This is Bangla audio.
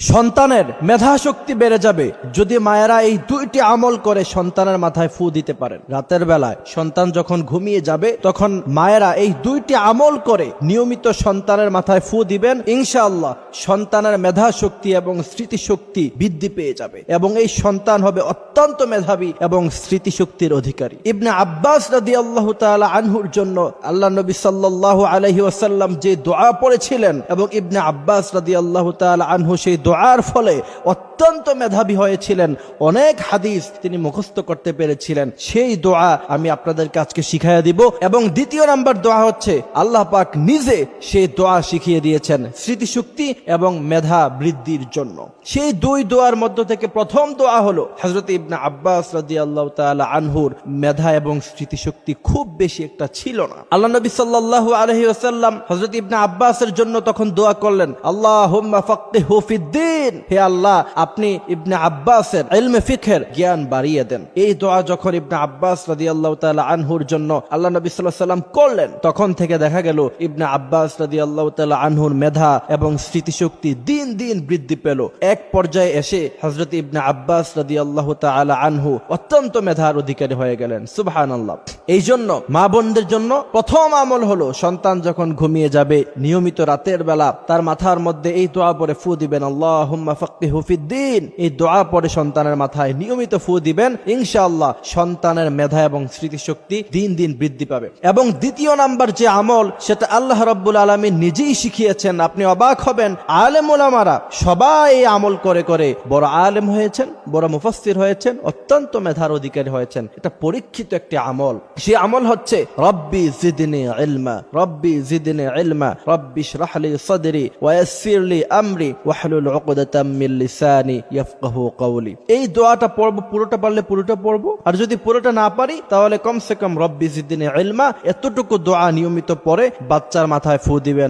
সন্তানের মেধা শক্তি বেড়ে যাবে যদি মায়েরা এই দুইটি আমল করে সন্তানের মাথায় ফু দিতে পারেন। রাতের বেলায় সন্তান যখন ঘুমিয়ে যাবে তখন মায়েরা এই দুইটি আমল করে নিয়মিত সন্তানের মাথায় ফু দিবেন, ইনশাআল্লাহ সন্তানের মেধা শক্তি এবং স্মৃতিশক্তি বৃদ্ধি পেয়ে যাবে এবং এই সন্তান হবে অত্যন্ত মেধাবী এবং স্মৃতিশক্তির অধিকারী। ইবনে আব্বাস রাদিয়াল্লাহু তাআলা আনহুর জন্য আল্লাহ নবী সাল্লাল্লাহু আলাইহি ওয়াসাল্লাম যে দোয়া পড়েছিলেন এবং ইবনে আব্বাস রাদিয়াল্লাহু তাআলা আনহু সেই দোয়ার ফলে অত্যন্ত মেধাবী হয়েছিলেন, অনেক হাদিস তিনি মুখস্থ করতে পেরেছিলেন। সেই দোয়া আমি আপনাদেরকে আজকে শিখাইয়া দিব এবং দ্বিতীয় নাম্বার দোয়া হচ্ছে আল্লাহ পাক নিজে সেই দোয়া শিখিয়ে দিয়েছেন স্মৃতিশক্তি এবং মেধা বৃদ্ধির জন্য। সেই দুই দোয়ার মধ্য থেকে প্রথম দোয়া হলো হযরত ইবনে আব্বাস রাদিয়াল্লাহু তাআলা আনহুর মেধা এবং স্মৃতিশক্তি খুব বেশি একটা ছিল না। আল্লাহ নবী সাল্লাল্লাহু আলাইহি ওয়াসাল্লাম হযরত ইবনে আব্বাসের জন্য তখন দোয়া করলেন, আল্লাহুম্মা ফাক্কিহু ফিদ্দীন, হে আল্লাহ আপনি ইবনে আব্বাসের ইলমে ফিকহের জ্ঞান বাড়িয়ে দেন। এই দোয়া যখন ইবনে আব্বাস রাদিয়াল্লাহু তাআলা আনহুর জন্য আল্লাহ নবী সাল্লাল্লাহু আলাইহি ওয়াসাল্লাম করলেন, তখন থেকে দেখা গেল ইবনে আব্বাস রাদিয়াল্লাহু তাআলা আনহুর মেধা এবং স্মৃতিশক্তি দিন দিন বৃদ্ধি পেল। এক পর্যায়ে এসে হযরত ইবনে আব্বাস রাদিয়াল্লাহু তাআলা আনহু অত্যন্ত মেধার অধিকারী হয়ে গেলেন। সুবহানাল্লাহ। এই জন্য মা বোনদের জন্য প্রথম আমল হলো সন্তান যখন ঘুমিয়ে যাবে নিয়মিত রাতের বেলা তার মাথার মধ্যে এই দোয়া পড়ে ফু দিবেন, আল্লাহুম্মা ফাক্কিহু ফিদ্দীন। এই দোয়া পড়ে সন্তানের মাথায় নিয়মিত ফু দিবেন, ইনশাআল্লাহ সন্তানের মেধা এবং স্মৃতিশক্তি দিন দিন বৃদ্ধি পাবে। এবং দ্বিতীয় নাম্বার যে আমল সেটা আল্লাহ রাব্বুল আলামিন নিজেই শিখিয়েছেন। আপনি অবাক হবেন, আলেম উলামারা সবাই এই আমল করে করে বড় আলেম হয়েছেন, বড় মুফাসসির হয়েছেন, অত্যন্ত মেধার অধিকারী হয়েছেন। এটা পরীক্ষিত একটি আমল। সেই আমল হচ্ছে রব্বি জিদনি ইলমা, রব্বি জিদনি ইলমা, রব্বি ইশরাহ লি সাদরি ওয়া ইয়াসসির লি আমরি ওয়াহলুল উকদাতাম মিন লিসানি ইয়াফকাহু কওলি। এই দোয়াটা পড়ব, পুরোটা পারলে পুরোটা পড়ব, আর যদি পুরোটা না পারি তাহলে কমসে কম রব্বি জিদনি ইলমা এতটুকু দোয়া নিয়মিত পড়ে বাচ্চার মাথায় ফু দিবেন।